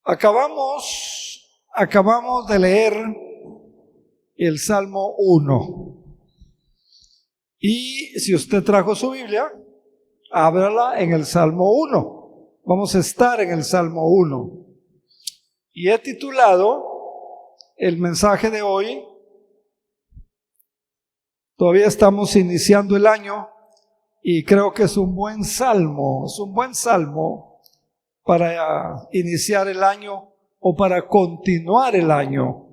Acabamos de leer el Salmo 1. Y si usted trajo su Biblia, ábrala en el Salmo 1. Vamos a estar en el Salmo 1. Y he titulado el mensaje de hoy. Todavía estamos iniciando el año y creo que es un buen salmo. Es un buen salmo para iniciar el año o para continuar el año,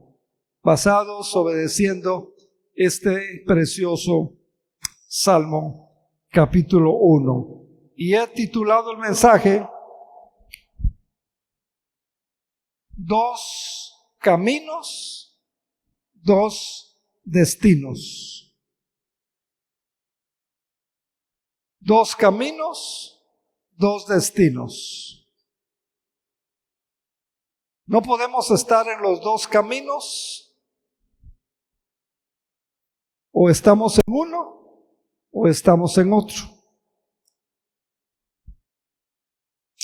basados, obedeciendo este precioso Salmo capítulo 1. Y he titulado el mensaje Dos caminos, dos destinos. Dos caminos, dos destinos. No podemos estar en los dos caminos. O estamos en uno o estamos en otro.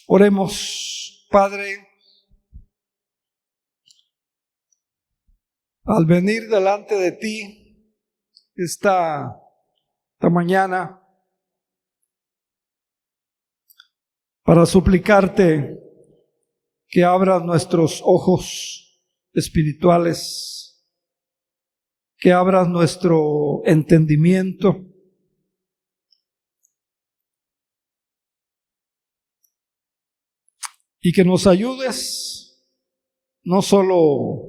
Oremos. Padre, al venir delante de ti esta mañana para suplicarte que abras nuestros ojos espirituales, que abras nuestro entendimiento, y que nos ayudes no solo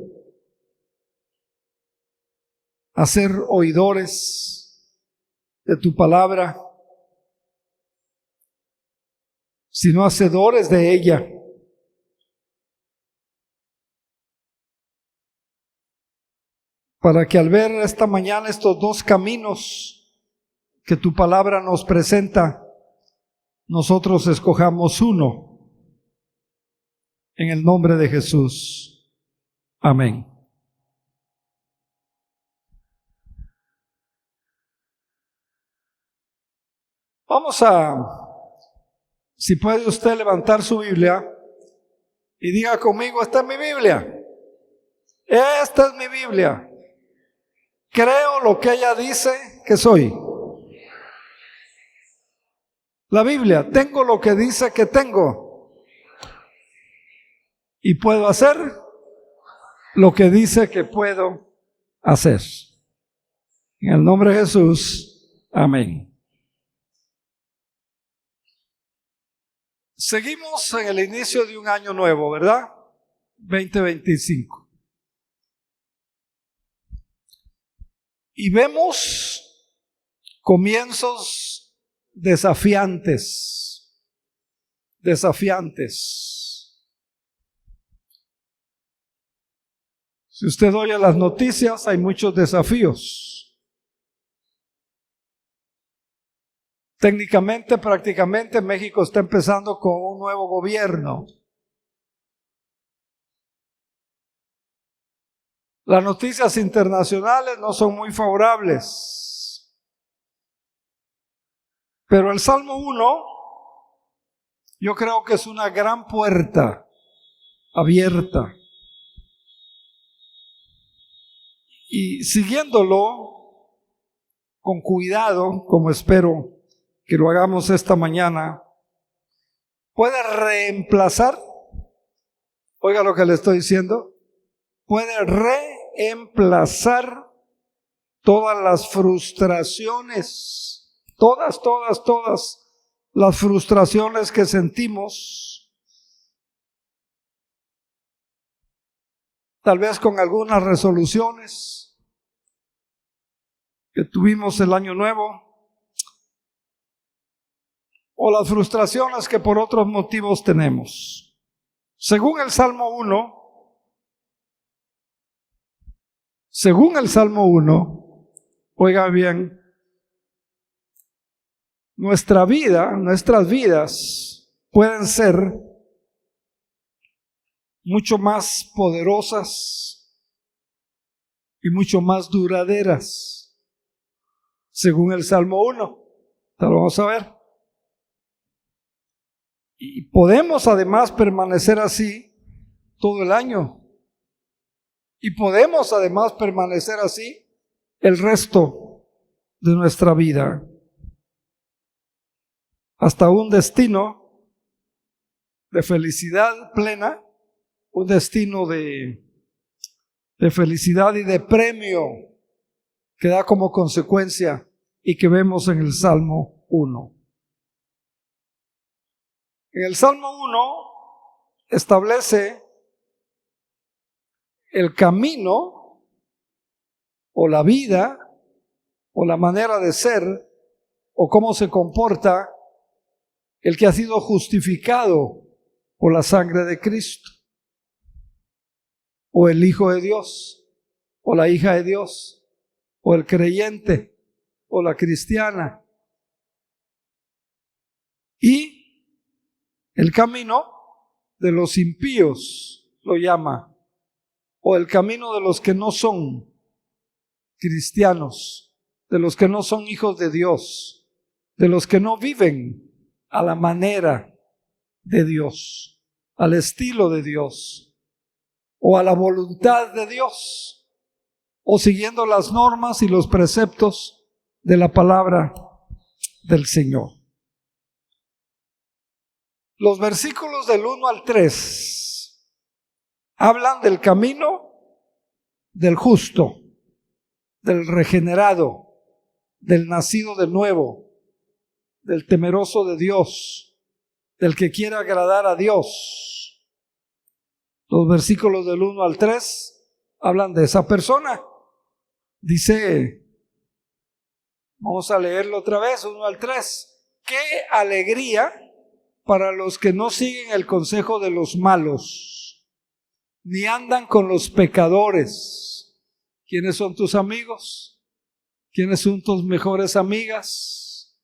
a ser oidores de tu palabra, sino hacedores de ella. Para que al ver esta mañana estos dos caminos que tu palabra nos presenta, nosotros escojamos uno. En el nombre de Jesús. Amén. Si puede usted levantar su Biblia y diga conmigo: esta es mi Biblia. Esta es mi Biblia. Creo lo que ella dice que soy. La Biblia, tengo lo que dice que tengo. Y puedo hacer lo que dice que puedo hacer. En el nombre de Jesús, amén. Seguimos en el inicio de un año nuevo, ¿verdad? 2025. Y vemos comienzos desafiantes. Si usted oye las noticias, hay muchos desafíos. Técnicamente, prácticamente, México está empezando con un nuevo gobierno. Las noticias internacionales no son muy favorables. Pero el Salmo 1, yo creo que es una gran puerta abierta. Y siguiéndolo con cuidado, como espero que lo hagamos esta mañana, puede reemplazar, oiga lo que le estoy diciendo, puede reemplazar todas las frustraciones, todas las frustraciones que sentimos, tal vez con algunas resoluciones que tuvimos el año nuevo, o las frustraciones que por otros motivos tenemos. Según el Salmo 1, oiga bien, nuestras vidas pueden ser mucho más poderosas y mucho más duraderas, según el Salmo 1. Lo vamos a ver. Y podemos además permanecer así todo el año. Y podemos además permanecer así el resto de nuestra vida, hasta un destino de felicidad plena, un destino de felicidad y de premio que da como consecuencia y que vemos en el Salmo 1. En el Salmo 1 establece el camino o la vida o la manera de ser o cómo se comporta el que ha sido justificado por la sangre de Cristo, o el Hijo de Dios, o la hija de Dios, o el creyente, o la cristiana. Y el camino de los impíos lo llama, o el camino de los que no son cristianos, de los que no son hijos de Dios, de los que no viven a la manera de Dios, al estilo de Dios, o a la voluntad de Dios, o siguiendo las normas y los preceptos de la palabra del Señor. Los versículos del 1 al 3 hablan del camino del justo, del regenerado, del nacido de nuevo, del temeroso de Dios, del que quiere agradar a Dios. Los versículos del 1 al 3 hablan de esa persona. Dice, vamos a leerlo otra vez, 1 al 3. ¡Qué alegría para los que no siguen el consejo de los malos, ni andan con los pecadores! ¿Quiénes son tus amigos? ¿Quiénes son tus mejores amigas?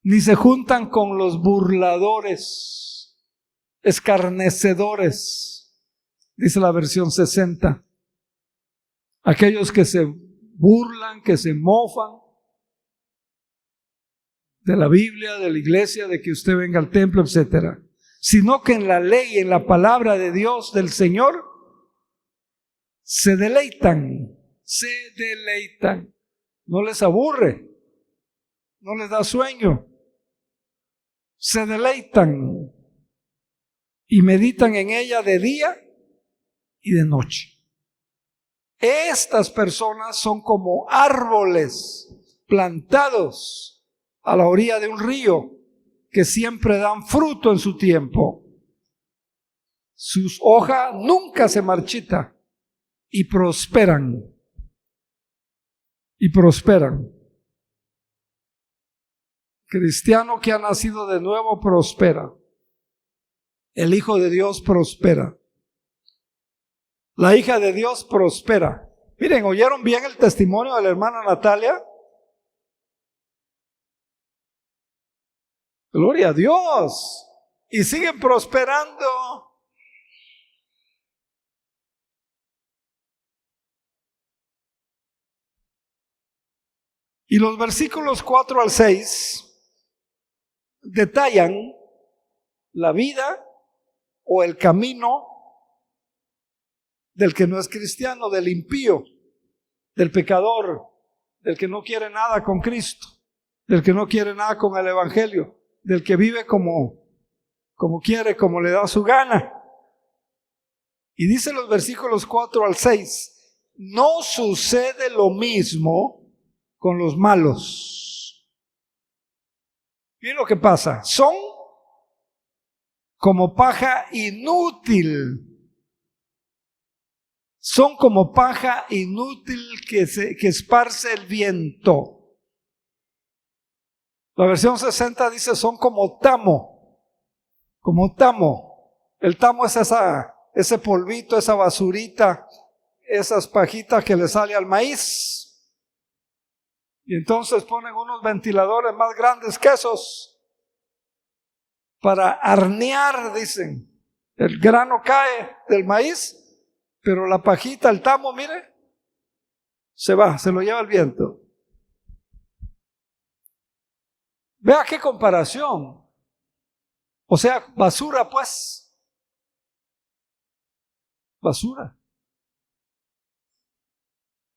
Ni se juntan con los burladores, escarnecedores, dice la versión 60. Aquellos que se burlan, que se mofan de la Biblia, de la iglesia, de que usted venga al templo, etcétera. Sino que en la ley, en la palabra de Dios, del Señor, se deleitan. No les aburre, no les da sueño. Se deleitan y meditan en ella de día y de noche. Estas personas son como árboles plantados a la orilla de un río que siempre dan fruto en su tiempo. Sus hojas nunca se marchita y prosperan. Y prosperan. Cristiano que ha nacido de nuevo prospera. El Hijo de Dios prospera. La hija de Dios prospera. Miren, ¿oyeron bien el testimonio de la hermana Natalia? Gloria a Dios. Y siguen prosperando. Y los versículos 4 al 6 detallan la vida o el camino del que no es cristiano, del impío, del pecador, del que no quiere nada con Cristo, del que no quiere nada con el Evangelio, del que vive como quiere, como le da su gana. Y dice los versículos 4 al 6, no sucede lo mismo con los malos. Miren lo que pasa, son como paja inútil. Son como paja inútil que esparce el viento. La versión 60 dice son como tamo. Como tamo. El tamo es ese polvito, esa basurita, esas pajitas que le sale al maíz. Y entonces ponen unos ventiladores más grandes que esos para arnear, dicen. El grano cae del maíz, pero la pajita, el tamo, mire, se va, se lo lleva el viento. Vea qué comparación. O sea, basura pues. Basura.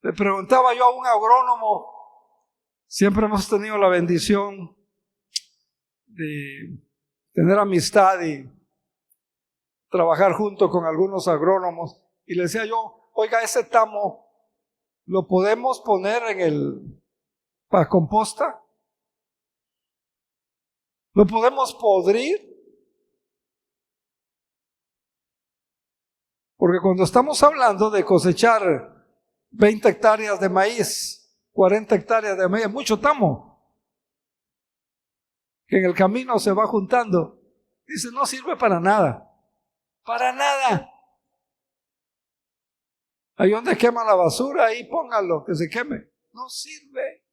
Le preguntaba yo a un agrónomo, siempre hemos tenido la bendición de tener amistad y trabajar junto con algunos agrónomos, y le decía yo, oiga, ese tamo lo podemos poner para composta, lo podemos podrir, porque cuando estamos hablando de cosechar 20 hectáreas de maíz, 40 hectáreas de maíz, mucho tamo que en el camino se va juntando. Dice, no sirve para nada. Para nada. Ahí donde quema la basura, ahí póngalo, que se queme. No sirve.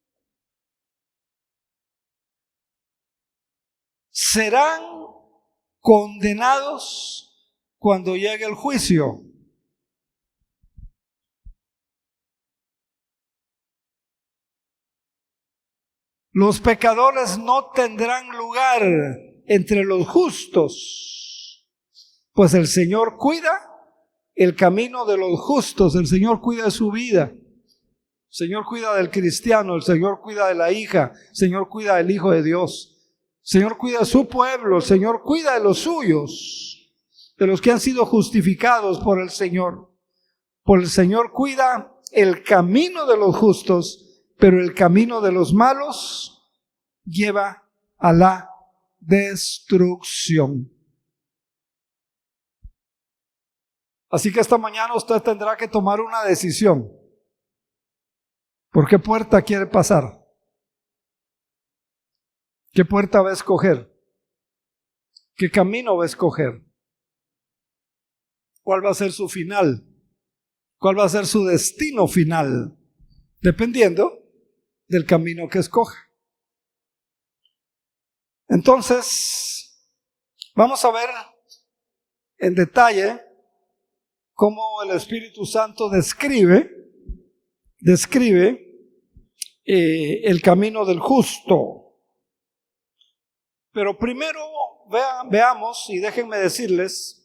Serán condenados cuando llegue el juicio. Los pecadores no tendrán lugar entre los justos, pues el Señor cuida el camino de los justos, el Señor cuida de su vida, el Señor cuida del cristiano, el Señor cuida de la hija, el Señor cuida del Hijo de Dios, el Señor cuida de su pueblo, el Señor cuida de los suyos, de los que han sido justificados por el Señor. Por el Señor cuida el camino de los justos, pero el camino de los malos lleva a la destrucción. Así que esta mañana usted tendrá que tomar una decisión. ¿Por qué puerta quiere pasar? ¿Qué puerta va a escoger? ¿Qué camino va a escoger? ¿Cuál va a ser su final? ¿Cuál va a ser su destino final? Dependiendo del camino que escoja. Entonces, vamos a ver en detalle cómo el Espíritu Santo describe el camino del justo. Pero primero veamos, y déjenme decirles,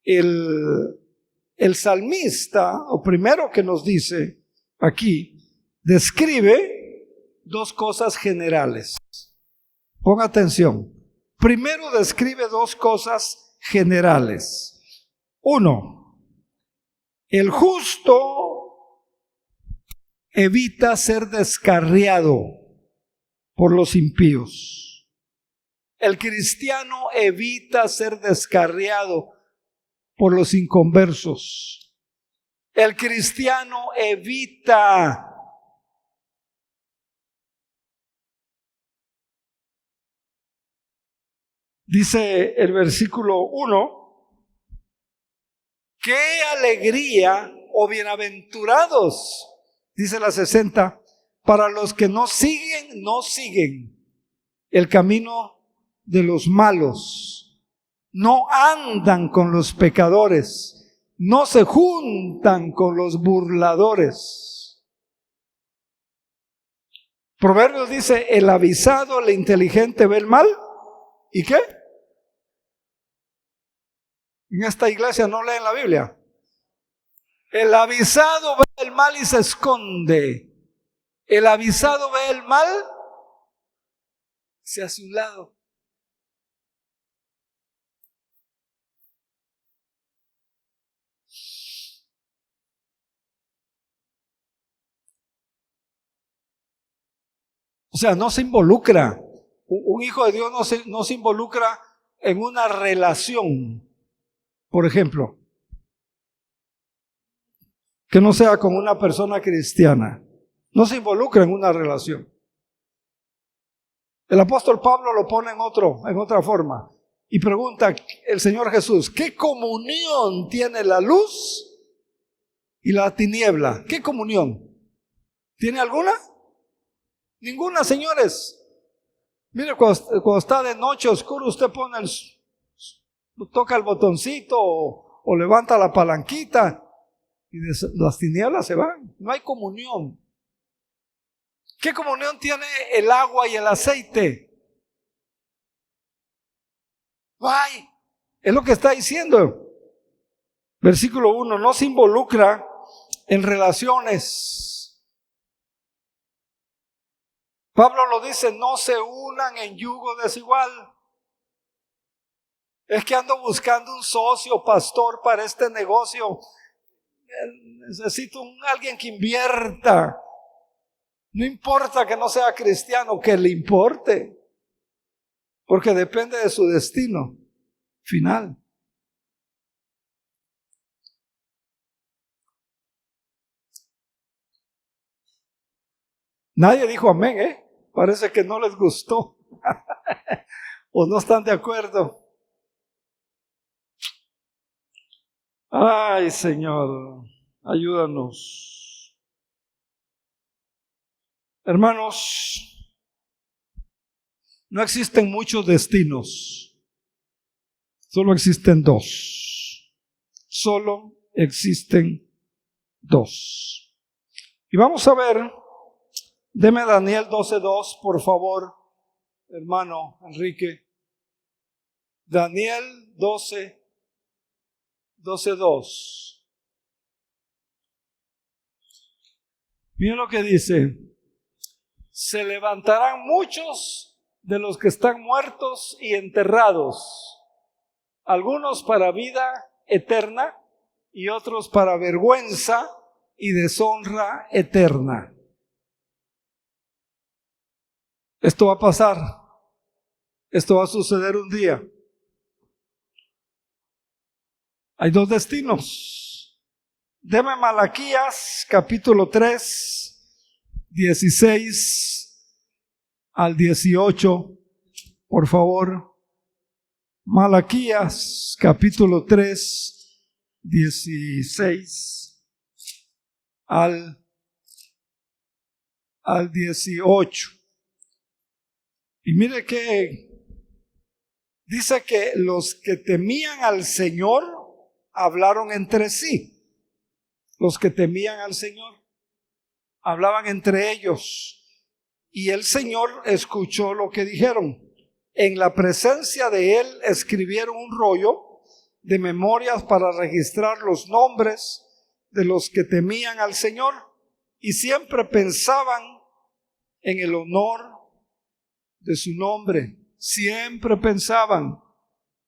el salmista, o primero que nos dice aquí, describe dos cosas generales. Ponga atención. Primero describe dos cosas generales. Uno, el justo evita ser descarriado por los impíos. El cristiano evita ser descarriado por los inconversos. El cristiano evita dice el versículo 1, qué alegría o bienaventurados, dice la 60, para los que no siguen el camino de los malos, no andan con los pecadores, no se juntan con los burladores. Proverbios dice, el avisado, el inteligente ve el mal, ¿y qué? En esta iglesia no leen la Biblia. El avisado ve el mal y se esconde. El avisado ve el mal, se hace un lado. O sea, no se involucra. Un hijo de Dios no se involucra en una relación, por ejemplo, que no sea con una persona cristiana. No se involucra en una relación. El apóstol Pablo lo pone en otra forma y pregunta el Señor Jesús, ¿qué comunión tiene la luz y la tiniebla? ¿Qué comunión? ¿Tiene alguna? Ninguna, señores. Mire, cuando está de noche oscuro, usted toca el botoncito o levanta la palanquita y las tinieblas se van. No hay comunión. ¿Qué comunión tiene el agua y el aceite? Ay, es lo que está diciendo. Versículo 1, no se involucra en relaciones. Pablo lo dice, no se unan en yugo desigual. Es que ando buscando un socio, pastor, para este negocio. Necesito alguien que invierta. No importa que no sea cristiano, que le importe. Porque depende de su destino final. Nadie dijo amén, ¿eh? Parece que no les gustó. O no están de acuerdo. Ay, Señor, ayúdanos. Hermanos, no existen muchos destinos. Solo existen dos. Solo existen dos. Y vamos a ver, deme Daniel 12:2, por favor, hermano Enrique. Daniel 12:2. Miren lo que dice. Se levantarán muchos de los que están muertos y enterrados, algunos para vida eterna y otros para vergüenza y deshonra eterna. Esto va a pasar. Esto va a suceder un día. Hay dos destinos. Deme Malaquías capítulo 3, 16 al 18, por favor. Malaquías capítulo 3, 16 al 18. Y mire que dice que los que temían al Señor hablaron entre sí. Los que temían al Señor hablaban entre ellos. Y el Señor escuchó lo que dijeron. En la presencia de Él escribieron un rollo de memorias para registrar los nombres de los que temían al Señor. Y siempre pensaban en el honor de su nombre. Siempre pensaban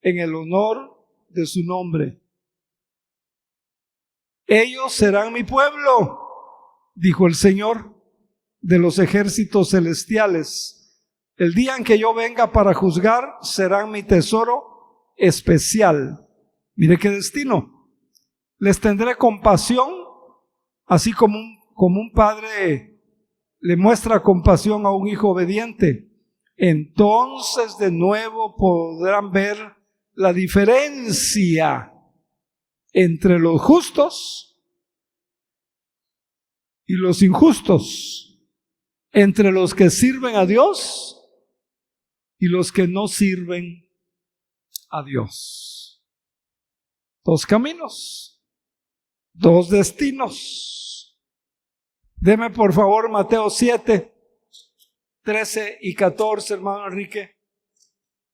en el honor de su nombre. Ellos serán mi pueblo, dijo el Señor de los ejércitos celestiales. El día en que yo venga para juzgar, serán mi tesoro especial. Mire qué destino. Les tendré compasión, así como un padre le muestra compasión a un hijo obediente. Entonces de nuevo podrán ver la diferencia entre los justos y los injustos, entre los que sirven a Dios y los que no sirven a Dios. Dos caminos, dos destinos. Deme por favor Mateo 7, 13 y 14, hermano Enrique.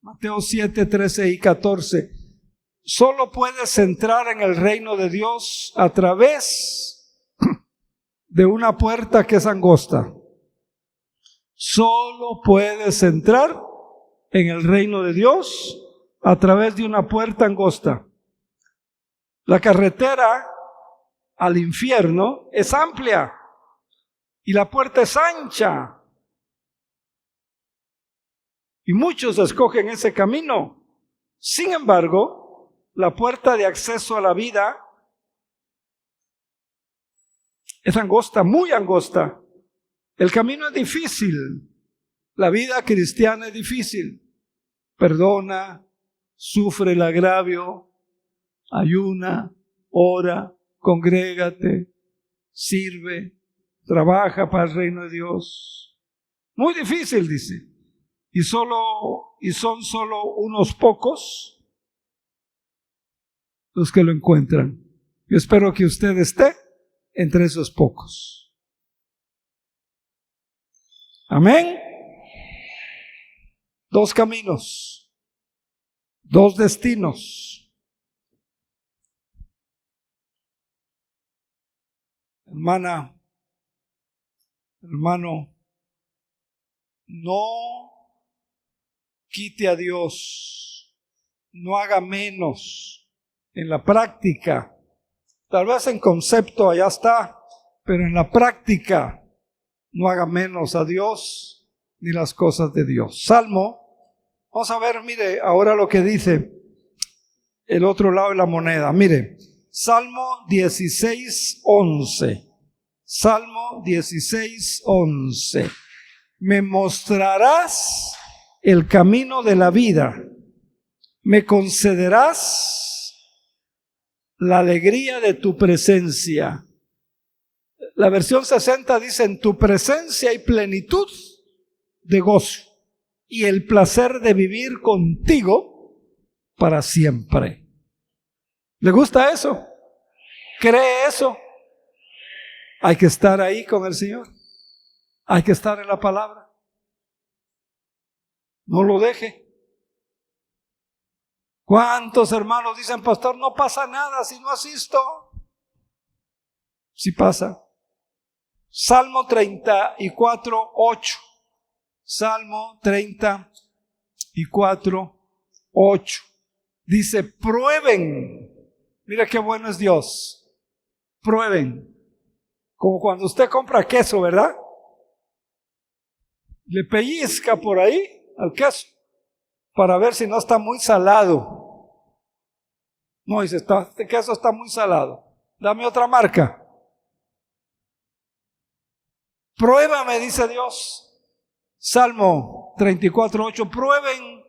Mateo 7, 13 y 14. Solo puedes entrar en el reino de Dios a través de una puerta que es angosta. Solo puedes entrar en el reino de Dios a través de una puerta angosta. La carretera al infierno es amplia y la puerta es ancha. Y muchos escogen ese camino. Sin embargo, la puerta de acceso a la vida es angosta, muy angosta. El camino es difícil. La vida cristiana es difícil. Perdona, sufre el agravio, ayuna, ora, congrégate, sirve, trabaja para el reino de Dios. Muy difícil, dice. Y son solo unos pocos los que lo encuentran. Yo espero que usted esté entre esos pocos. Amén. Dos caminos. Dos destinos. Hermana, hermano, no quite a Dios, no haga menos en la práctica. Tal vez en concepto allá está, pero en la práctica no haga menos a Dios ni las cosas de Dios. Salmo, vamos a ver, mire, ahora lo que dice el otro lado de la moneda. Mire, Salmo 16:11. Salmo 16:11. Me mostrarás el camino de la vida. Me concederás la alegría de tu presencia. La versión 60 dice: en tu presencia hay plenitud de gozo y el placer de vivir contigo para siempre. ¿Le gusta eso? ¿Cree eso? Hay que estar ahí con el Señor. Hay que estar en la palabra. No lo deje. ¿Cuántos hermanos dicen, pastor, no pasa nada si no asisto? Sí pasa. Salmo 34:8. Salmo 34:8. Dice, prueben. Mira qué bueno es Dios. Prueben. Como cuando usted compra queso, ¿verdad? Le pellizca por ahí al queso para ver si no está muy salado. No, dice, este queso está muy salado. Dame otra marca. Pruébame, dice Dios. Salmo 34:8. Prueben,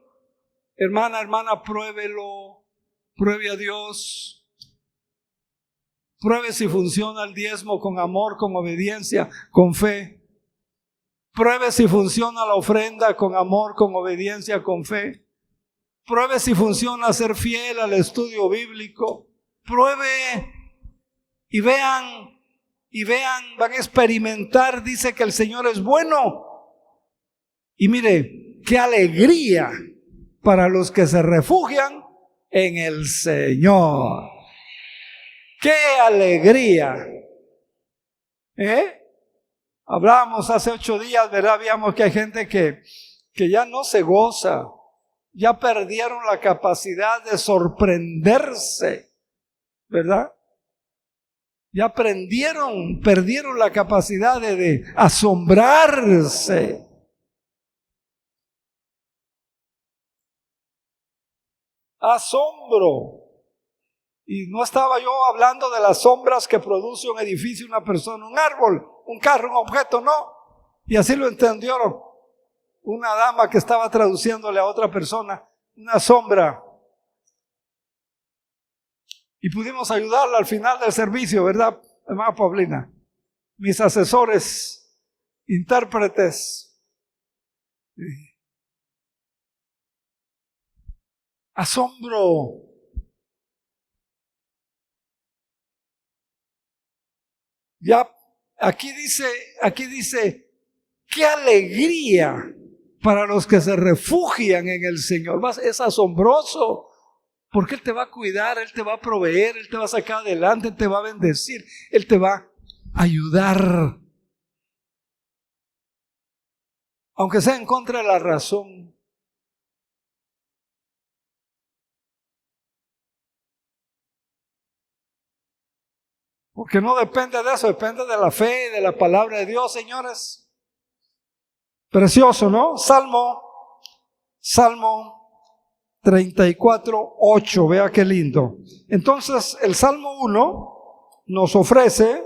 hermana, pruébelo. Pruebe a Dios. Pruebe si funciona el diezmo con amor, con obediencia, con fe. Pruebe si funciona la ofrenda con amor, con obediencia, con fe. Pruebe si funciona ser fiel al estudio bíblico. Pruebe y vean, van a experimentar, dice que el Señor es bueno. Y mire, qué alegría para los que se refugian en el Señor. ¡Qué alegría! Hablábamos hace 8 días, ¿verdad? Veíamos que hay gente que ya no se goza, ya perdieron la capacidad de sorprenderse, ¿verdad? Ya perdieron la capacidad de asombrarse. Asombro. Y no estaba yo hablando de las sombras que produce un edificio, una persona, un árbol, un carro, un objeto, no. Y así lo entendieron. Una dama que estaba traduciéndole a otra persona una sombra. Y pudimos ayudarla al final del servicio, ¿verdad, hermana Paulina? Mis asesores, intérpretes. Asombro. Ya, aquí dice, qué alegría para los que se refugian en el Señor. Es asombroso, porque Él te va a cuidar, Él te va a proveer, Él te va a sacar adelante, Él te va a bendecir, Él te va a ayudar. Aunque sea en contra de la razón. Porque no depende de eso, depende de la fe y de la palabra de Dios, señores. Precioso, ¿no? Salmo 34:8, vea qué lindo. Entonces, el Salmo 1 nos ofrece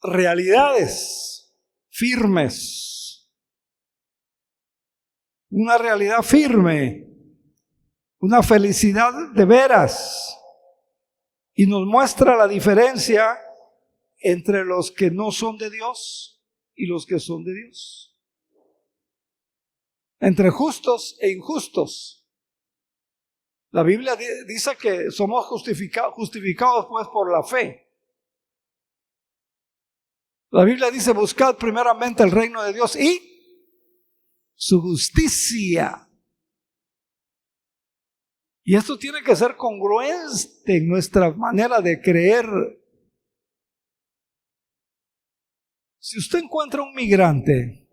realidades firmes. Una realidad firme, una felicidad de veras. Y nos muestra la diferencia entre los que no son de Dios y los que son de Dios. Entre justos e injustos. La Biblia dice que somos justificados pues por la fe. La Biblia dice, buscad primeramente el reino de Dios y su justicia. Y esto tiene que ser congruente en nuestra manera de creer. Si usted encuentra un migrante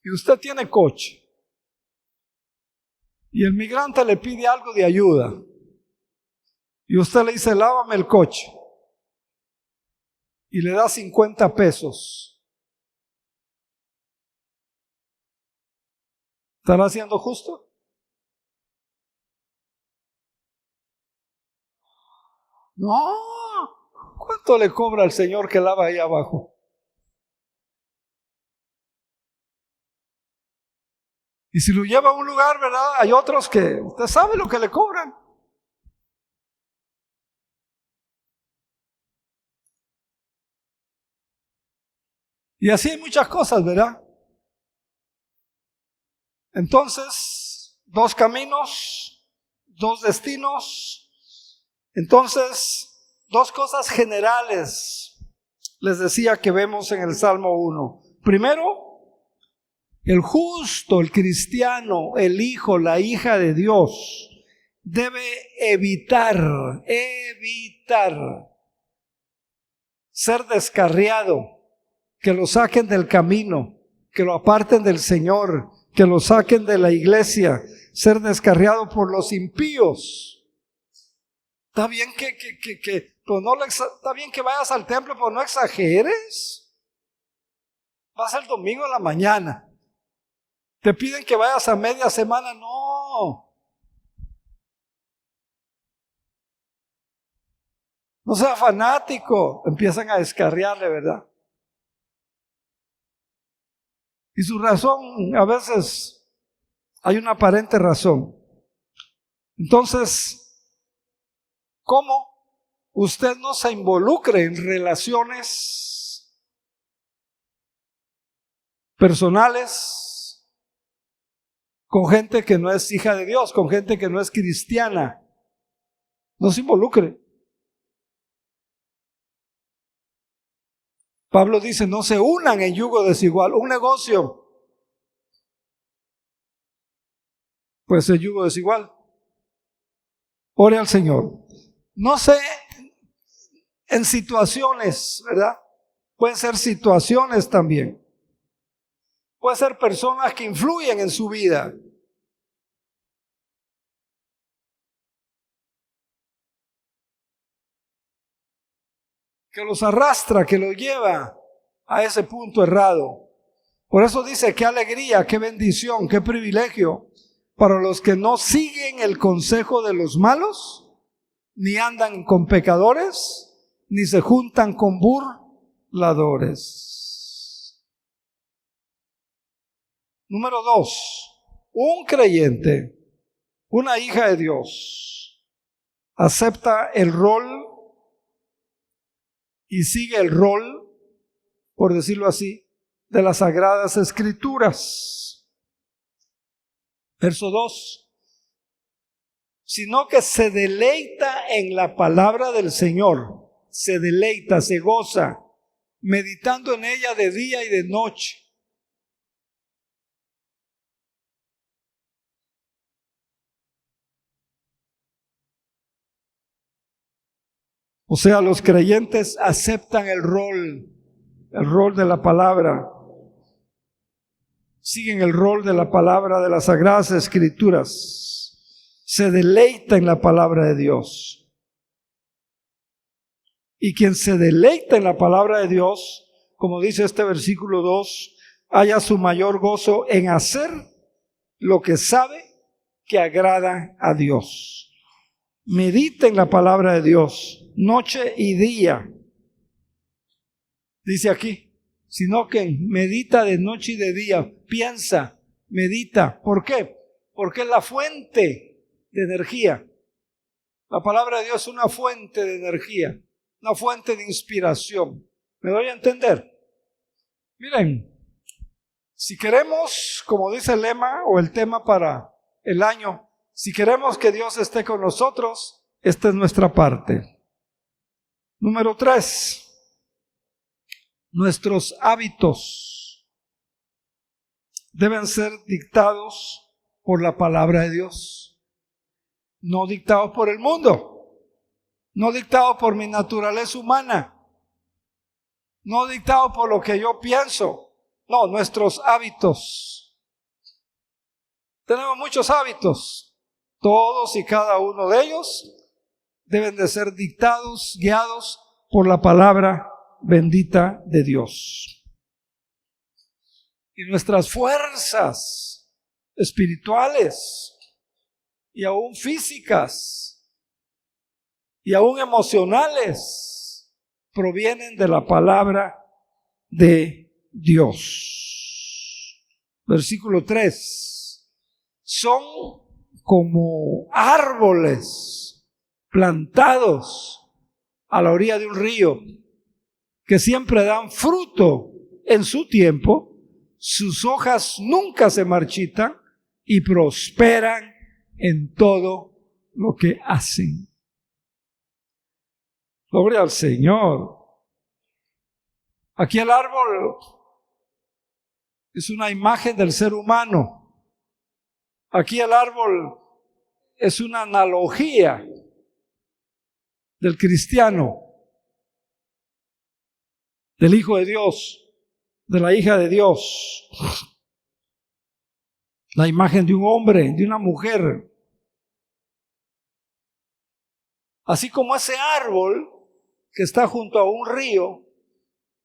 y usted tiene coche y el migrante le pide algo de ayuda y usted le dice, lávame el coche, y le da 50 pesos, ¿estará siendo justo? No. ¿Cuánto le cobra al señor que lava ahí abajo? Y si lo lleva a un lugar, ¿verdad? Hay otros que usted sabe lo que le cobran. Y así hay muchas cosas, ¿verdad? Entonces, 2 caminos, 2 destinos. Entonces, 2 cosas generales les decía que vemos en el Salmo 1. Primero, el justo, el cristiano, el hijo, la hija de Dios debe evitar ser descarriado, que lo saquen del camino, que lo aparten del Señor, que lo saquen de la iglesia, ser descarriado por los impíos. Está bien está bien que vayas al templo, pero no exageres. Vas el domingo en la mañana. Te piden que vayas a media semana, no. No sea fanático. Empiezan a descarriarle, ¿verdad? Y su razón, a veces hay una aparente razón. Entonces, ¿cómo usted no se involucre en relaciones personales con gente que no es hija de Dios, con gente que no es cristiana? No se involucre. Pablo dice, no se unan en yugo desigual. Un negocio, pues el yugo desigual. Ore al Señor. No sé, en situaciones, ¿verdad? Pueden ser situaciones también. Pueden ser personas que influyen en su vida. Que los arrastra, que los lleva a ese punto errado. Por eso dice, qué alegría, qué bendición, qué privilegio para los que no siguen el consejo de los malos, ni andan con pecadores, ni se juntan con burladores. Número 2, un creyente, una hija de Dios, acepta el rol y sigue el rol, por decirlo así, de las Sagradas Escrituras. Verso 2. Sino que se deleita en la palabra del Señor, se deleita, se goza, meditando en ella de día y de noche. O sea, los creyentes aceptan el rol de la palabra, siguen el rol de la palabra de las Sagradas Escrituras, se deleita en la palabra de Dios. Y quien se deleita en la palabra de Dios, como dice este versículo 2, haya su mayor gozo en hacer lo que sabe que agrada a Dios. Medita en la palabra de Dios, noche y día. Dice aquí, sino que medita de noche y de día, piensa, medita. ¿Por qué? Porque es la fuente de energía. La palabra de Dios es una fuente de energía, una fuente de inspiración. ¿Me doy a entender? Miren, si queremos, como dice el lema o el tema para el año, si queremos que Dios esté con nosotros, esta es nuestra parte. Número 3, nuestros hábitos deben ser dictados por la palabra de Dios. no dictados por el mundo, no dictados por mi naturaleza humana, no dictados por lo que yo pienso, no, nuestros hábitos. Tenemos muchos hábitos, todos y cada uno de ellos deben de ser dictados, guiados por la palabra bendita de Dios. Y nuestras fuerzas espirituales y aún físicas y aún emocionales provienen de la palabra de Dios. Versículo 3. Son como árboles plantados a la orilla de un río, que siempre dan fruto en su tiempo, sus hojas nunca se marchitan y prosperan en todo lo que hacen. Gloria al Señor. Aquí el árbol es una imagen del ser humano. Aquí el árbol es una analogía del cristiano, del Hijo de Dios, de la hija de Dios. La imagen de un hombre, de una mujer. Así como ese árbol que está junto a un río,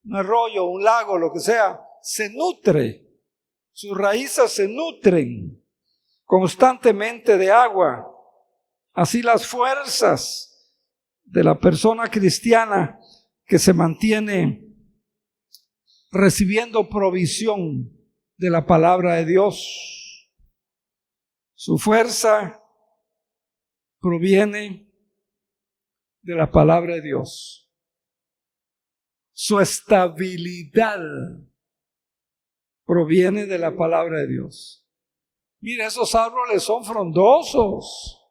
un arroyo, un lago, lo que sea, se nutre. Sus raíces se nutren constantemente de agua. Así las fuerzas de la persona cristiana que se mantiene recibiendo provisión de la palabra de Dios. Su fuerza proviene de la palabra de Dios. Su estabilidad proviene de la palabra de Dios. Mira, esos árboles son frondosos,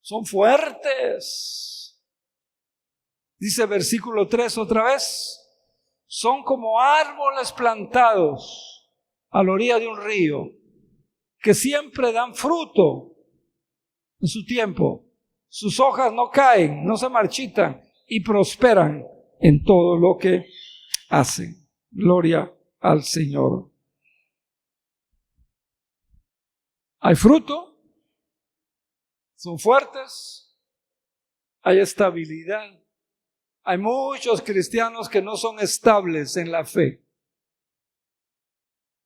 son fuertes. Dice versículo 3 otra vez. Son como árboles plantados a la orilla de un río, que siempre dan fruto en su tiempo. Sus hojas no caen, no se marchitan y prosperan en todo lo que hacen. Gloria al Señor. Hay fruto, son fuertes, hay estabilidad. Hay muchos cristianos que no son estables en la fe.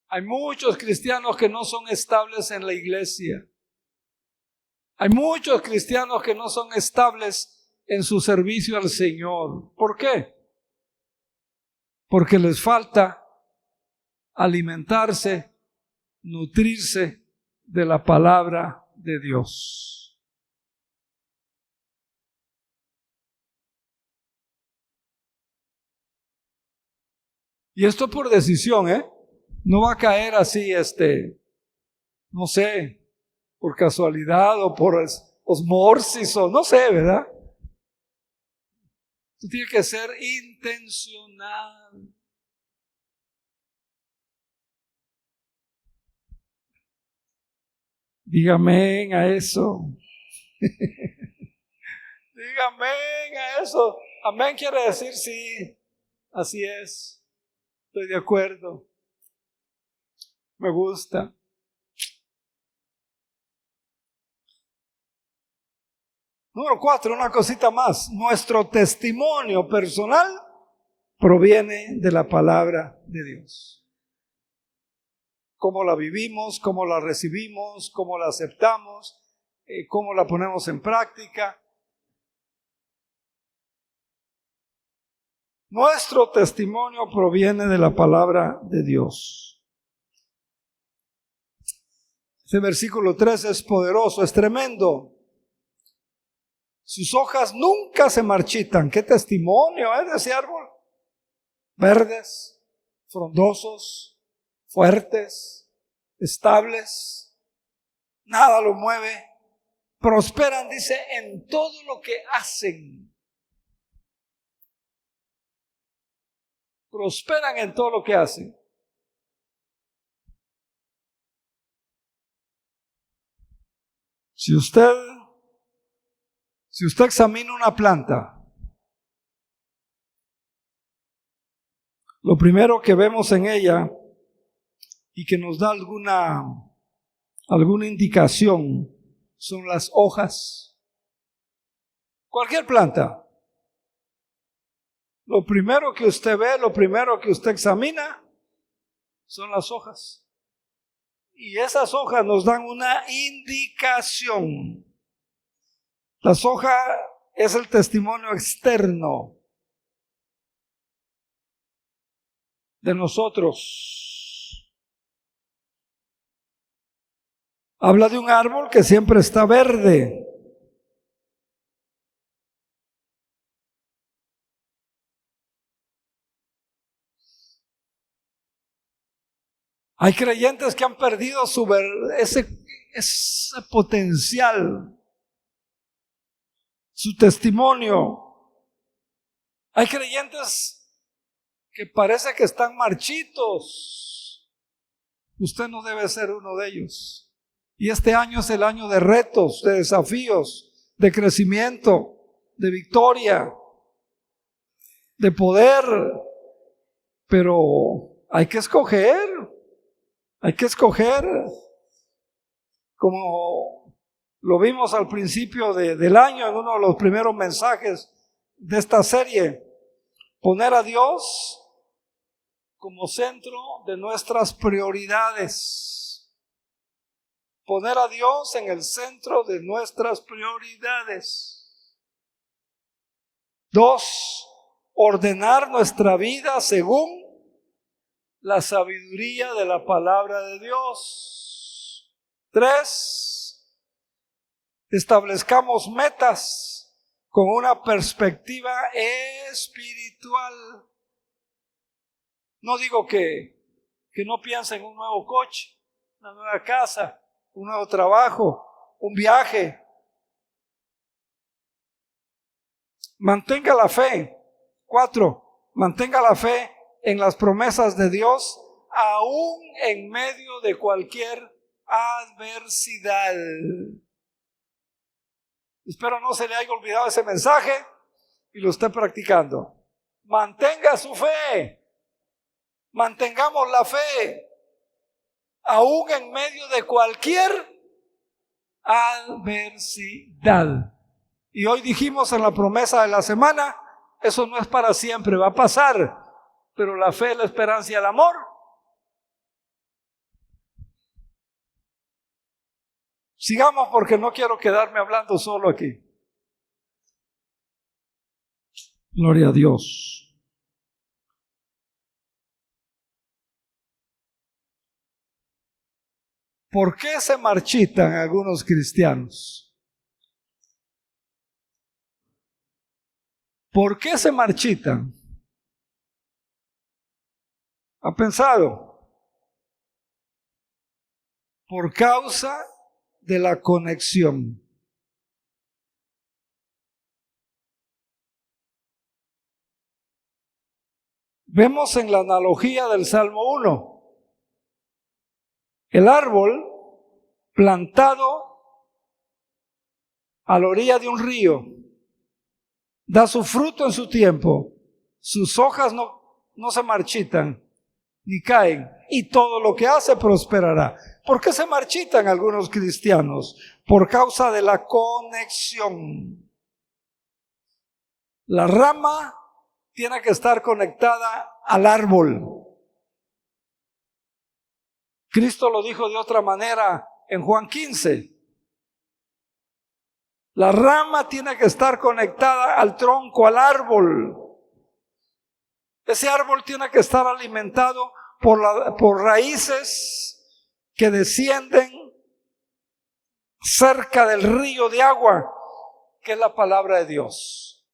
Hay muchos cristianos que no son estables en la iglesia. Hay muchos cristianos que no son estables en su servicio al Señor. ¿Por qué? Porque les falta alimentarse, nutrirse de la palabra de Dios. Y esto por decisión, no va a caer así, no sé, por casualidad o por osmosis o no sé, ¿verdad? Esto tiene que ser intencional. Dígame a eso. Dígame a eso. Amén quiere decir sí, así es. Estoy de acuerdo. Me gusta. Número 4, una cosita más. Nuestro testimonio personal proviene de la palabra de Dios. Cómo la vivimos, cómo la recibimos, cómo la aceptamos, cómo la ponemos en práctica. Nuestro testimonio proviene de la palabra de Dios. Este versículo 3 es poderoso, es tremendo. Sus hojas nunca se marchitan. ¿Qué testimonio de ese árbol? Verdes, frondosos, fuertes, estables. Nada lo mueve. Prosperan, dice, en todo lo que hacen. Prosperan en todo lo que hacen. Si usted examina una planta, lo primero que vemos en ella y que nos da alguna indicación son las hojas. Cualquier planta. Lo primero que usted ve, lo primero que usted examina son las hojas. Y esas hojas nos dan una indicación. Las hojas es el testimonio externo de nosotros. Habla de un árbol que siempre está verde. Hay creyentes que han perdido ese potencial, su testimonio. Hay creyentes que parece que están marchitos. Usted no debe ser uno de ellos. Y este año es el año de retos, de desafíos, de crecimiento, de victoria, de poder. Pero hay que escoger. Hay que escoger, como lo vimos al principio del año, en uno de los primeros mensajes de esta serie, poner a Dios como centro de nuestras prioridades. Poner a Dios en el centro de nuestras prioridades. 2, ordenar nuestra vida según la sabiduría de la palabra de Dios. 3, establezcamos metas con una perspectiva espiritual. No digo que no piense en un nuevo coche, una nueva casa, un nuevo trabajo, un viaje. Mantenga la fe. 4, mantenga la fe en las promesas de Dios, aún en medio de cualquier adversidad. Espero no se le haya olvidado ese mensaje y lo esté practicando. Mantenga su fe. Mantengamos la fe, aún en medio de cualquier adversidad. Y hoy dijimos en la promesa de la semana, eso no es para siempre, va a pasar. Pero la fe, la esperanza y el amor. Sigamos porque no quiero quedarme hablando solo aquí. Gloria a Dios. ¿Por qué se marchitan algunos cristianos? ¿Por qué se marchitan? ¿Ha pensado? Por causa de la conexión. Vemos en la analogía del Salmo 1, el árbol plantado a la orilla de un río da su fruto en su tiempo, sus hojas no se marchitan ni caen, y todo lo que hace prosperará. ¿Por qué se marchitan algunos cristianos? Por causa de la conexión. La rama tiene que estar conectada al árbol. Cristo lo dijo de otra manera en Juan 15. La rama tiene que estar conectada al tronco, al árbol. Ese árbol tiene que estar alimentado por raíces que descienden cerca del río de agua, que es la palabra de Dios.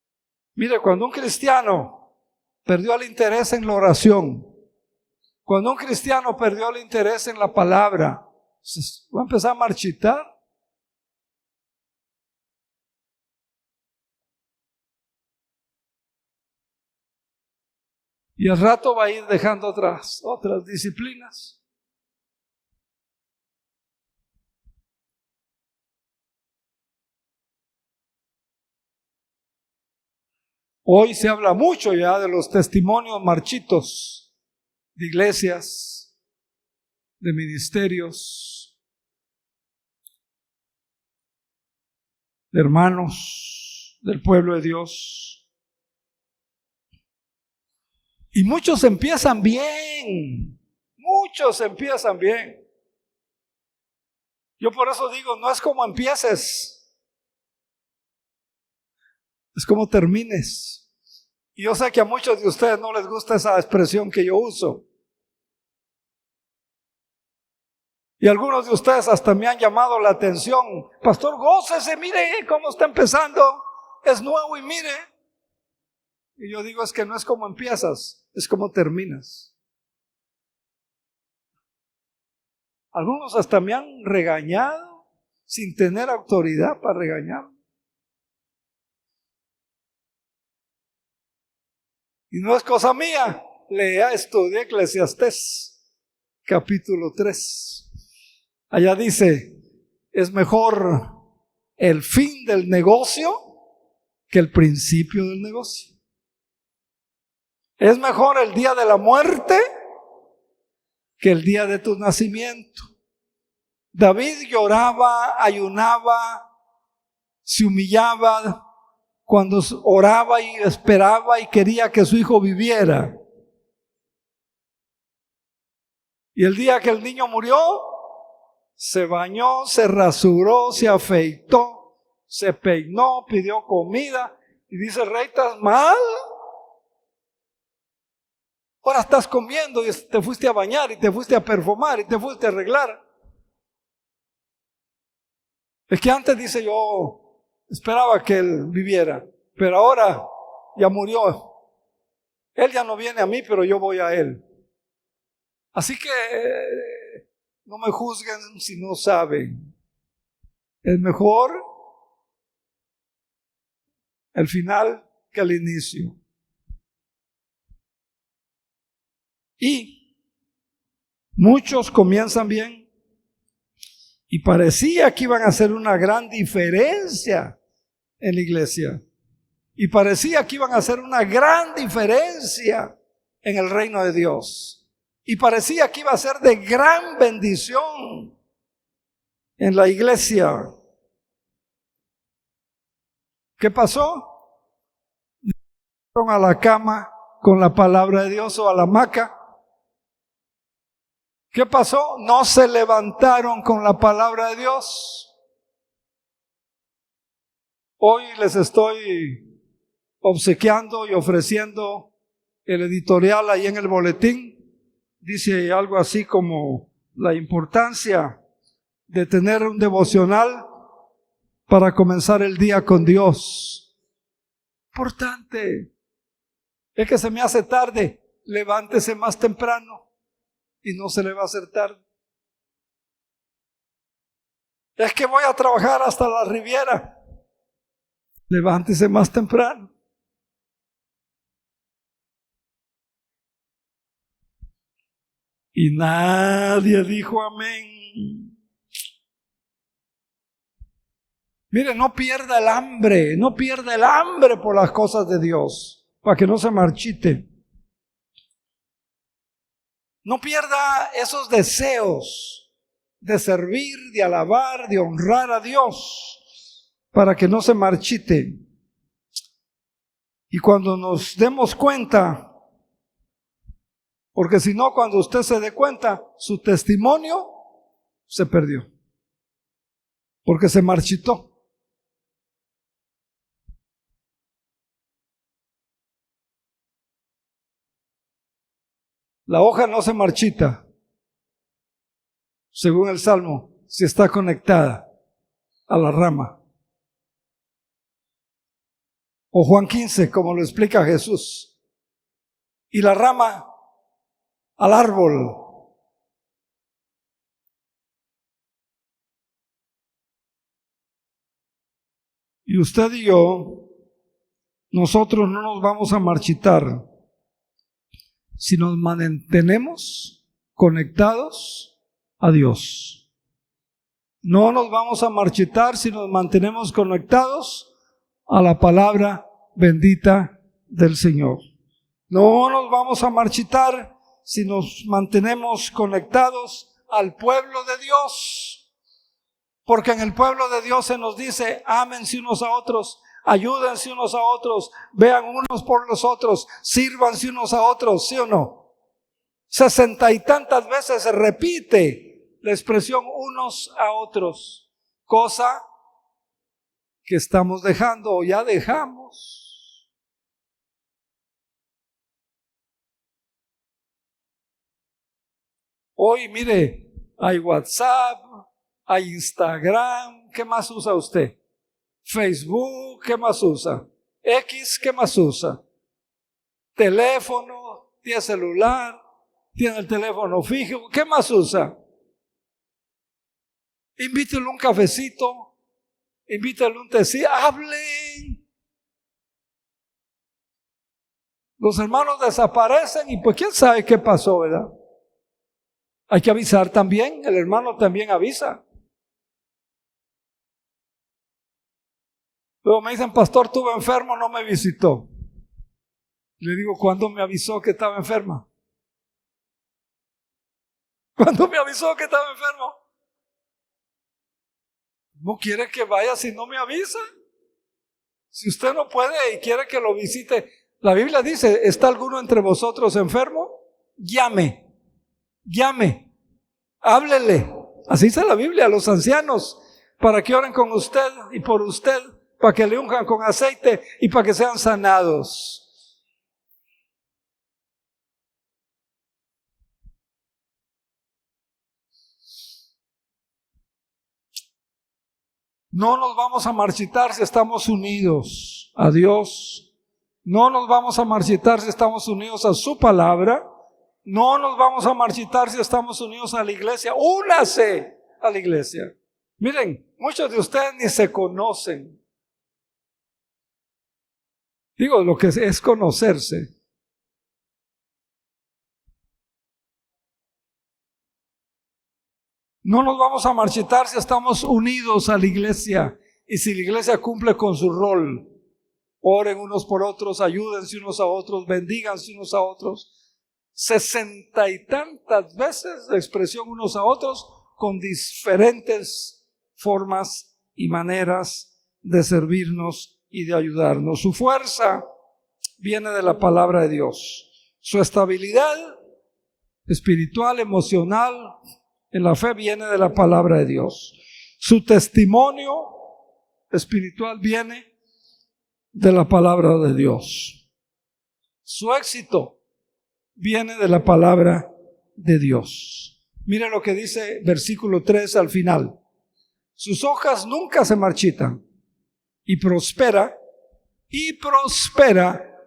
Mire, cuando un cristiano perdió el interés en la oración, cuando un cristiano perdió el interés en la palabra, va a empezar a marchitar. Y al rato va a ir dejando otras disciplinas. Hoy se habla mucho ya de los testimonios marchitos de iglesias, de ministerios, de hermanos del pueblo de Dios. Y muchos empiezan bien, muchos empiezan bien. Yo por eso digo, no es como empieces, es como termines. Y yo sé que a muchos de ustedes no les gusta esa expresión que yo uso. Y algunos de ustedes hasta me han llamado la atención. Pastor, gócese, mire cómo está empezando. Es nuevo y mire. Y yo digo, es que no es como empiezas, es como terminas. Algunos hasta me han regañado sin tener autoridad para regañar. Y no es cosa mía. Lea, estudia Eclesiastés, capítulo 3. Allá dice, es mejor el fin del negocio que el principio del negocio. Es mejor el día de la muerte que el día de tu nacimiento. David lloraba, ayunaba, se humillaba cuando oraba y esperaba y quería que su hijo viviera. Y el día que el niño murió, se bañó, se rasuró, se afeitó, se peinó, pidió comida y dice, rey, ¿estás mal? Ahora estás comiendo y te fuiste a bañar y te fuiste a perfumar y te fuiste a arreglar. Es que antes, dice, yo esperaba que él viviera, pero ahora ya murió. Él ya no viene a mí, pero yo voy a él. Así que no me juzguen si no saben. Es mejor el final que el inicio. Y muchos comienzan bien y parecía que iban a hacer una gran diferencia en la iglesia. Y parecía que iban a hacer una gran diferencia en el reino de Dios. Y parecía que iba a ser de gran bendición en la iglesia. ¿Qué pasó? Fueron a la cama con la palabra de Dios o a la hamaca. ¿Qué pasó? No se levantaron con la palabra de Dios. Hoy les estoy obsequiando y ofreciendo el editorial ahí en el boletín. Dice algo así como la importancia de tener un devocional para comenzar el día con Dios. Importante. Es que se me hace tarde. Levántese más temprano y no se le va a hacer tarde. Es que voy a trabajar hasta la Riviera. Levántese más temprano. Y nadie dijo amén. Mire, no pierda el hambre, no pierda el hambre por las cosas de Dios, para que no se marchite. No pierda esos deseos de servir, de alabar, de honrar a Dios, para que no se marchite. Y cuando nos demos cuenta, porque si no, cuando usted se dé cuenta, su testimonio se perdió, porque se marchitó. La hoja no se marchita, según el Salmo, si está conectada a la rama. O Juan 15, como lo explica Jesús. Y la rama al árbol. Y usted y yo, nosotros no nos vamos a marchitar si nos mantenemos conectados a Dios. No nos vamos a marchitar si nos mantenemos conectados a la palabra bendita del Señor. No nos vamos a marchitar si nos mantenemos conectados al pueblo de Dios, porque en el pueblo de Dios se nos dice: ámense unos a otros, ayúdense unos a otros, vean unos por los otros, sírvanse unos a otros, ¿sí o no? 60 y tantas veces se repite la expresión unos a otros, cosa que estamos dejando o ya dejamos. Hoy, mire, hay WhatsApp, hay Instagram, ¿qué más usa usted? Facebook, ¿qué más usa? X, ¿qué más usa? Teléfono, tiene celular, tiene el teléfono fijo, ¿qué más usa? Invítelo un cafecito, invítelo un tecito, hablen. Los hermanos desaparecen y pues quién sabe qué pasó, ¿verdad? Hay que avisar también, el hermano también avisa. Luego me dicen: pastor, estuve enfermo, no me visitó. Le digo: ¿cuándo me avisó que estaba enferma? ¿Cuándo me avisó que estaba enfermo? ¿No quiere que vaya si no me avisa? Si usted no puede y quiere que lo visite, la Biblia dice: ¿está alguno entre vosotros enfermo? Llame, háblele. Así dice la Biblia, a los ancianos, para que oren con usted y por usted, para que le unjan con aceite y para que sean sanados. No nos vamos a marchitar si estamos unidos a Dios. No nos vamos a marchitar si estamos unidos a su palabra. No nos vamos a marchitar si estamos unidos a la iglesia. Únase a la iglesia. Miren, muchos de ustedes ni se conocen. Digo, lo que es conocerse. No nos vamos a marchitar si estamos unidos a la iglesia y si la iglesia cumple con su rol. Oren unos por otros, ayúdense unos a otros, bendíganse unos a otros. 60 y tantas veces la expresión unos a otros, con diferentes formas y maneras de servirnos y de ayudarnos. Su fuerza viene de la palabra de Dios. Su estabilidad espiritual, emocional, en la fe viene de la palabra de Dios. Su testimonio espiritual viene de la palabra de Dios. Su éxito viene de la palabra de Dios. Mire lo que dice versículo 3 al final. Sus hojas nunca se marchitan y prospera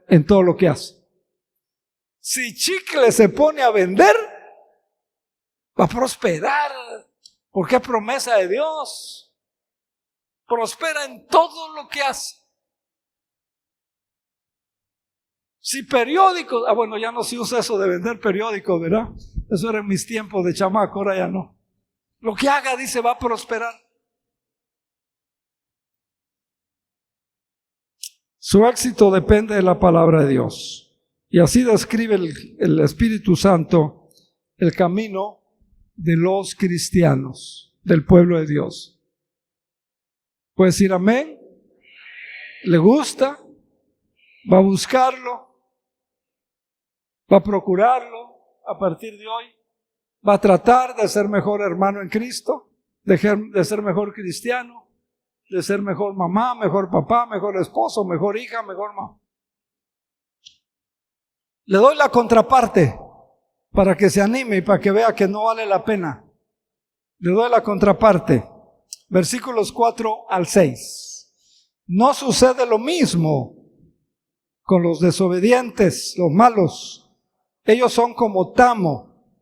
en todo lo que hace. Si chicle se pone a vender, va a prosperar, porque es promesa de Dios. Prospera en todo lo que hace. Si periódicos, bueno, ya no se usa eso de vender periódicos, ¿verdad? Eso era en mis tiempos de chamaco, ahora ya no. Lo que haga, dice, va a prosperar. Su éxito depende de la palabra de Dios. Y así describe el Espíritu Santo el camino de los cristianos, del pueblo de Dios. Puede decir amén. ¿Le gusta? ¿Va a buscarlo? ¿Va a procurarlo a partir de hoy? ¿Va a tratar de ser mejor hermano en Cristo? ¿De ser mejor cristiano? ¿De ser mejor mamá, mejor papá, mejor esposo, mejor hija, mejor mamá? Le doy la contraparte para que se anime y para que vea que no vale la pena. Le doy la contraparte. Versículos 4 al 6. No sucede lo mismo con los desobedientes, los malos. Ellos son como tamo.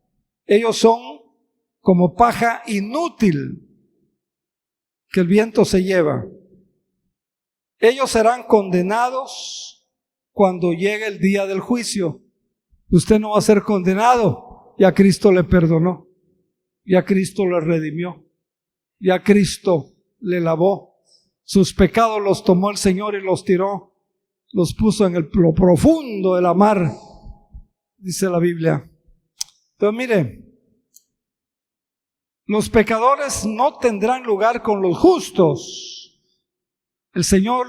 Ellos son como paja inútil que el viento se lleva. Ellos serán condenados cuando llegue el día del juicio. Usted no va a ser condenado. Ya Cristo le perdonó. Ya Cristo le redimió. Ya Cristo le lavó. Sus pecados los tomó el Señor y los tiró los puso en lo profundo de la mar, dice la Biblia. Pero mire, los pecadores no tendrán lugar con los justos. El Señor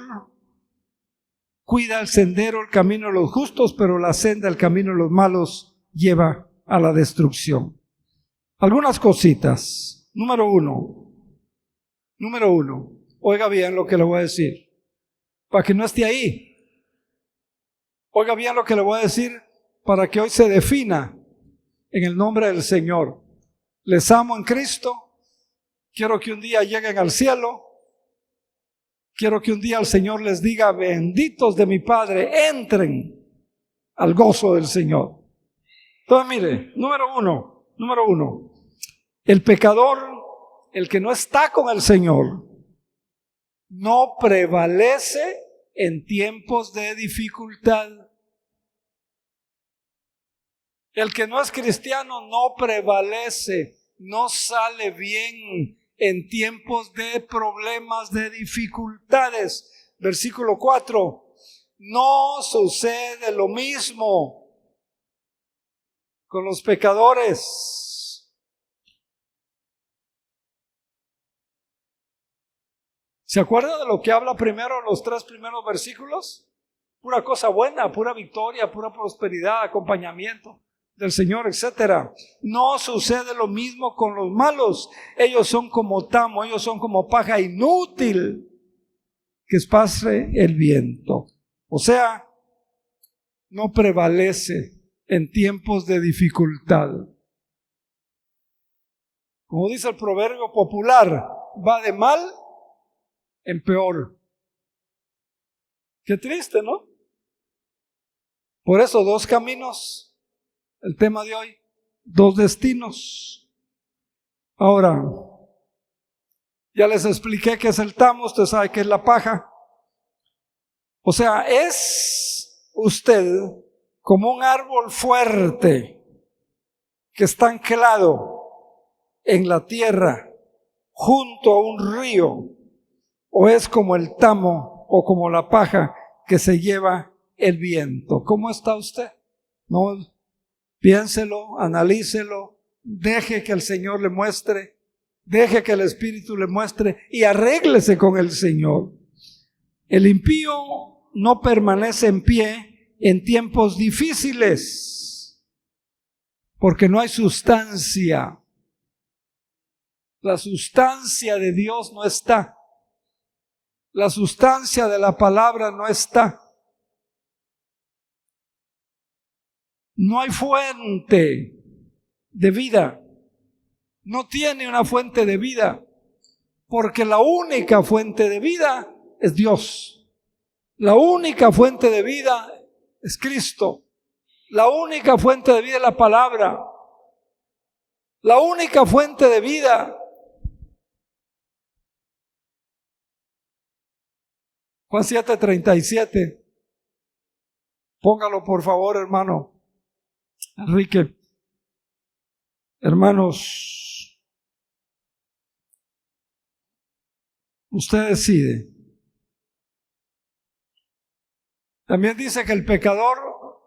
cuida el sendero, el camino de los justos, pero la senda, el camino de los malos lleva a la destrucción. Algunas cositas. Número uno, oiga bien lo que le voy a decir, para que no esté ahí. Oiga bien lo que le voy a decir, para que hoy se defina en el nombre del Señor. Les amo en Cristo, quiero que un día lleguen al cielo, quiero que un día el Señor les diga, benditos de mi Padre, entren al gozo del Señor. Entonces mire, número uno, el pecador, el que no está con el Señor, no prevalece en tiempos de dificultad. El que no es cristiano no prevalece, no sale bien en tiempos de problemas, de dificultades. Versículo 4, no sucede lo mismo con los pecadores. ¿Se acuerda de lo que habla primero los 3 primeros versículos? Pura cosa buena, pura victoria, pura prosperidad, acompañamiento del Señor, etcétera. No sucede lo mismo con los malos. Ellos son como tamo, ellos son como paja inútil que esparce el viento. O sea, no prevalece en tiempos de dificultad. Como dice el proverbio popular, va de mal en peor. Qué triste, ¿no? Por eso 2 caminos. El tema de hoy, 2 destinos. Ahora, ya les expliqué qué es el tamo, usted sabe qué es la paja. O sea, es usted como un árbol fuerte que está anclado en la tierra junto a un río, o es como el tamo o como la paja que se lleva el viento. ¿Cómo está usted? No. Piénselo, analícelo, deje que el Señor le muestre, deje que el Espíritu le muestre y arréglese con el Señor. El impío no permanece en pie en tiempos difíciles porque no hay sustancia. La sustancia de Dios no está. La sustancia de la palabra no está. No hay fuente de vida. No tiene una fuente de vida, porque la única fuente de vida es Dios. La única fuente de vida es Cristo. La única fuente de vida es la palabra. La única fuente de vida. Juan 7:37. Póngalo por favor, hermano Enrique. Hermanos, usted decide. También dice que el pecador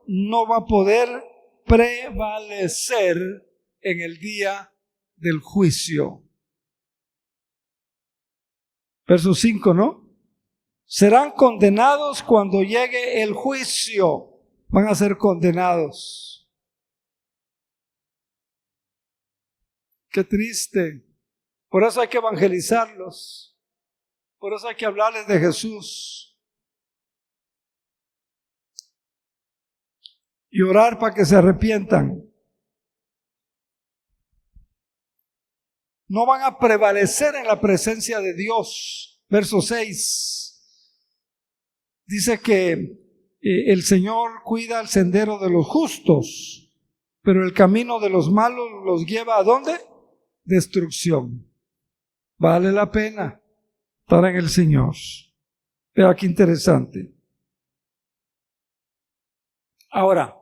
no va a poder prevalecer en el día del juicio. Verso 5, ¿no? Serán condenados cuando llegue el juicio. Van a ser condenados. Qué triste. Por eso hay que evangelizarlos. Por eso hay que hablarles de Jesús. Y orar para que se arrepientan. No van a prevalecer en la presencia de Dios. Verso 6. Dice que el Señor cuida el sendero de los justos, pero el camino de los malos los lleva ¿a dónde? Destrucción. Vale la pena estar en el Señor. Vea qué interesante. Ahora,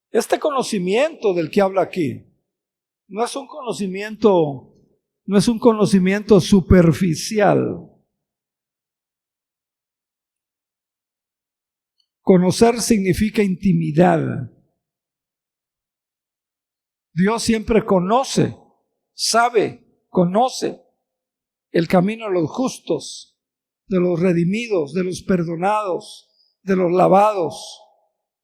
este conocimiento del que habla aquí no es un conocimiento superficial. Conocer significa intimidad. Dios siempre conoce, sabe, conoce el camino de los justos, de los redimidos, de los perdonados, de los lavados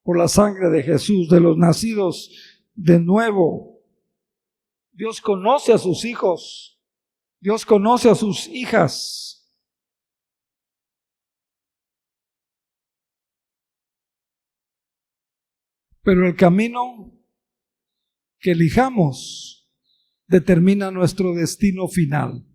por la sangre de Jesús, de los nacidos de nuevo. Dios conoce a sus hijos, Dios conoce a sus hijas. Pero el camino que elijamos determina nuestro destino final.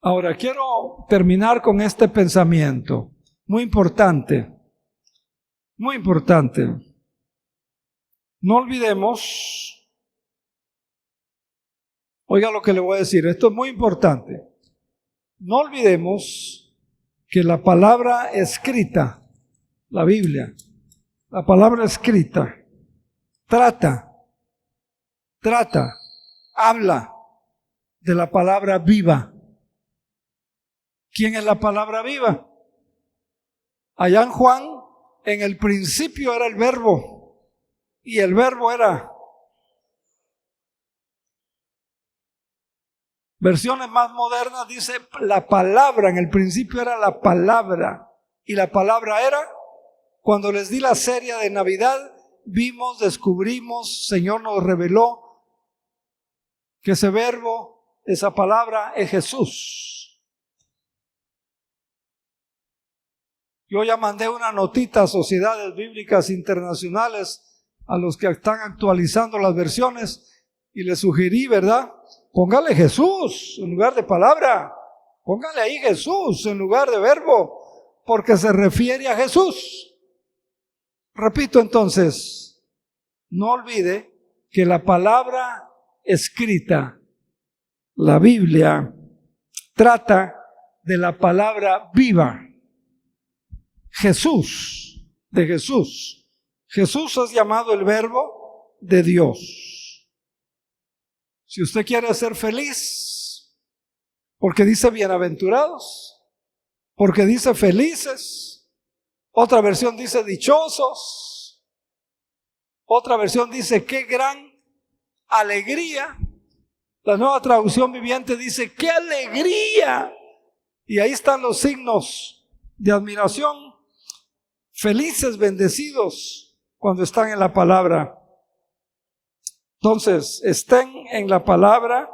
Ahora quiero terminar con este pensamiento, muy importante, muy importante. No olvidemos, oiga lo que le voy a decir, esto es muy importante. No olvidemos que la palabra escrita, la Biblia, la palabra escrita, habla de la palabra viva. ¿Quién es la palabra viva? Allá en Juan, en el principio era el verbo, y el verbo era. Versiones más modernas dice la palabra, en el principio era la palabra, y la palabra era, cuando les di la serie de Navidad, vimos, descubrimos, Señor nos reveló que ese verbo, esa palabra es Jesús. Yo ya mandé una notita a Sociedades Bíblicas Internacionales, a los que están actualizando las versiones, y les sugerí, ¿verdad? Póngale Jesús en lugar de palabra. Póngale ahí Jesús en lugar de verbo, porque se refiere a Jesús. Repito entonces, no olvide que la palabra escrita, la Biblia, trata de la palabra viva. Jesús, de Jesús. Jesús es llamado el verbo de Dios. Si usted quiere ser feliz, porque dice bienaventurados, porque dice felices, otra versión dice dichosos, otra versión dice qué gran alegría. La Nueva Traducción Viviente dice qué alegría, y ahí están los signos de admiración. Felices, bendecidos cuando están en la palabra. Entonces, estén en la palabra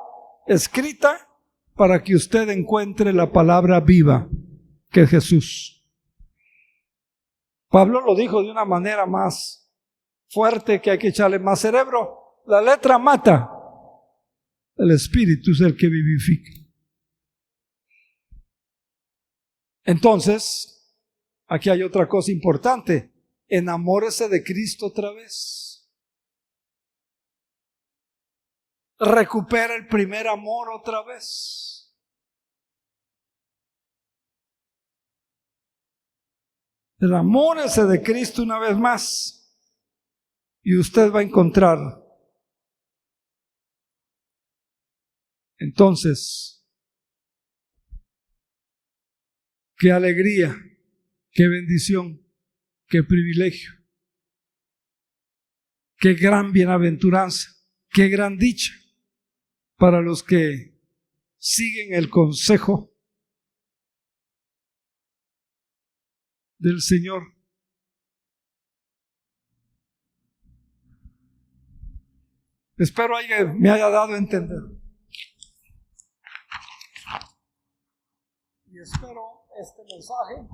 escrita para que usted encuentre la palabra viva, que es Jesús. Pablo lo dijo de una manera más fuerte, que hay que echarle más cerebro. La letra mata, el espíritu es el que vivifica. Entonces, aquí hay otra cosa importante. Enamórese de Cristo otra vez. Recupera el primer amor otra vez. Enamórese de Cristo una vez más y usted va a encontrar. Entonces, qué alegría, qué bendición, qué privilegio, qué gran bienaventuranza, qué gran dicha para los que siguen el consejo del Señor. Espero que me haya dado a entender. Y espero este mensaje,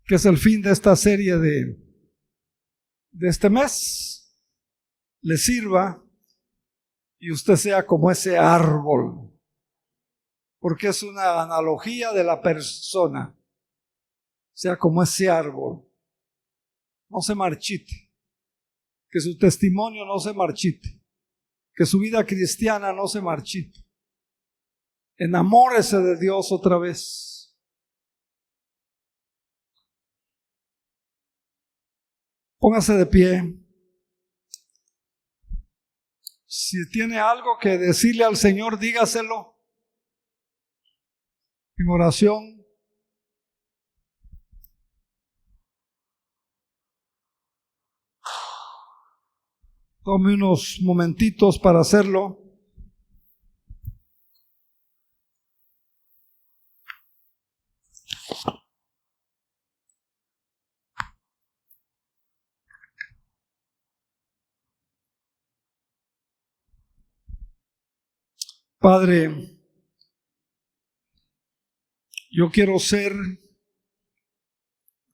que es el fin de esta serie de este mes, le sirva y usted sea como ese árbol, porque es una analogía de la persona. Sea como ese árbol, no se marchite, que su testimonio no se marchite, que su vida cristiana no se marchite. Enamórese de Dios otra vez. Póngase de pie. Si tiene algo que decirle al Señor, dígaselo en oración. Tome unos momentitos para hacerlo. Padre, yo quiero ser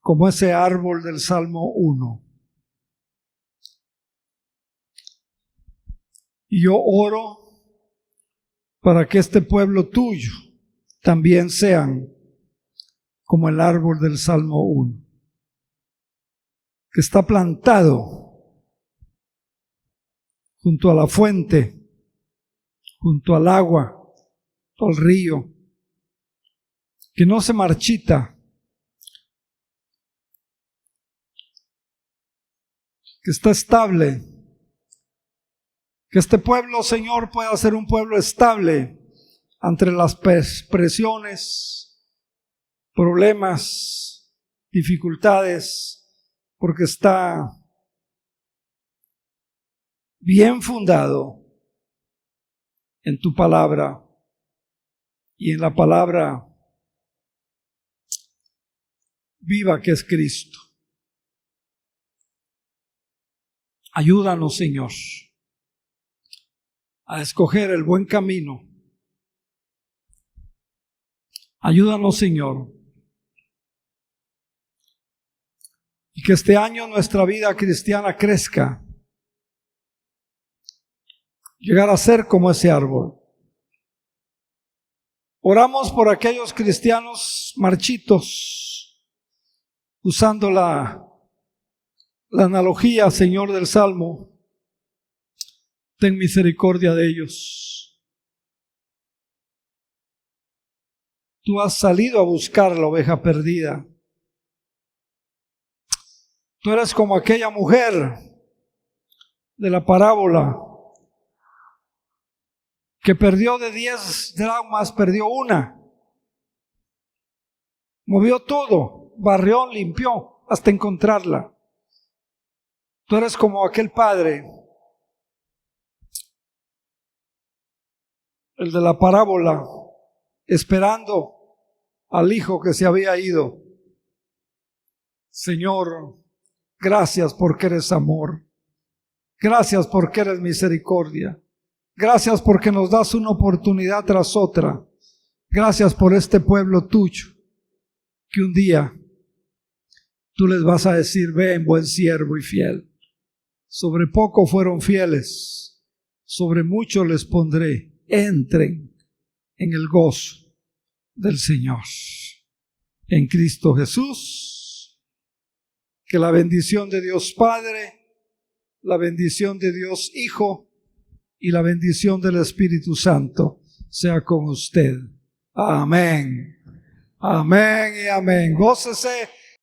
como ese árbol del Salmo 1. Y yo oro para que este pueblo tuyo también sean como el árbol del Salmo 1, que está plantado junto a la fuente, junto al agua, junto al río, que no se marchita, que está estable, que este pueblo, Señor, pueda ser un pueblo estable ante las presiones, problemas, dificultades, porque está bien fundado en tu palabra y en la palabra viva que es Cristo. Ayúdanos, Señor, a escoger el buen camino. Ayúdanos, Señor, y que este año nuestra vida cristiana crezca, llegar a ser como ese árbol. Oramos por aquellos cristianos marchitos, usando la analogía, Señor, del Salmo. Ten misericordia de ellos. Tú has salido a buscar la oveja perdida. Tú eres como aquella mujer de la parábola que perdió de 10 dracmas, perdió una. Movió todo, barrió, limpió, hasta encontrarla. Tú eres como aquel padre, el de la parábola, esperando al hijo que se había ido. Señor, gracias porque eres amor. Gracias porque eres misericordia. Gracias porque nos das una oportunidad tras otra. Gracias por este pueblo tuyo, que un día tú les vas a decir: ven, buen siervo y fiel. Sobre poco fueron fieles, sobre mucho les pondré. Entren en el gozo del Señor. En Cristo Jesús, que la bendición de Dios Padre, la bendición de Dios Hijo y la bendición del Espíritu Santo sea con usted. Amén. Amén y amén. Gócese